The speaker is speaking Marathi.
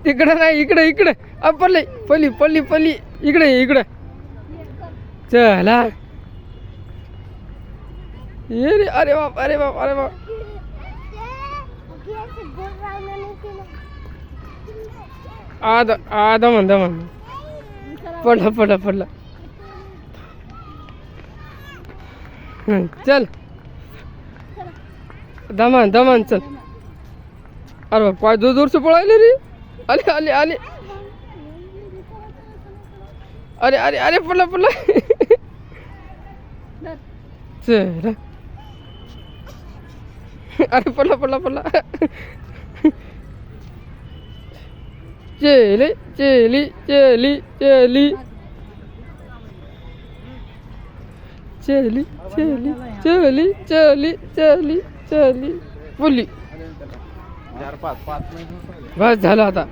तिकडे नाही, इकडे इकडे. पल्ली पल्ली पल्ली पल्ली इकडे इकडे. चला ये रे. अरे बाप अरे बाप अरे बाप. आधा आधा म्हणता पडला पडला पडला. चल दमान दमान चल. अरे बाप काय दूर दूरचे पळायले रे. आले आले आले. अरे अरे अरे पडला पडला. चल अरे पडला पडला पडला. चली चली चली चली चली चली चली चली चली चली बोली. बस झालं आता.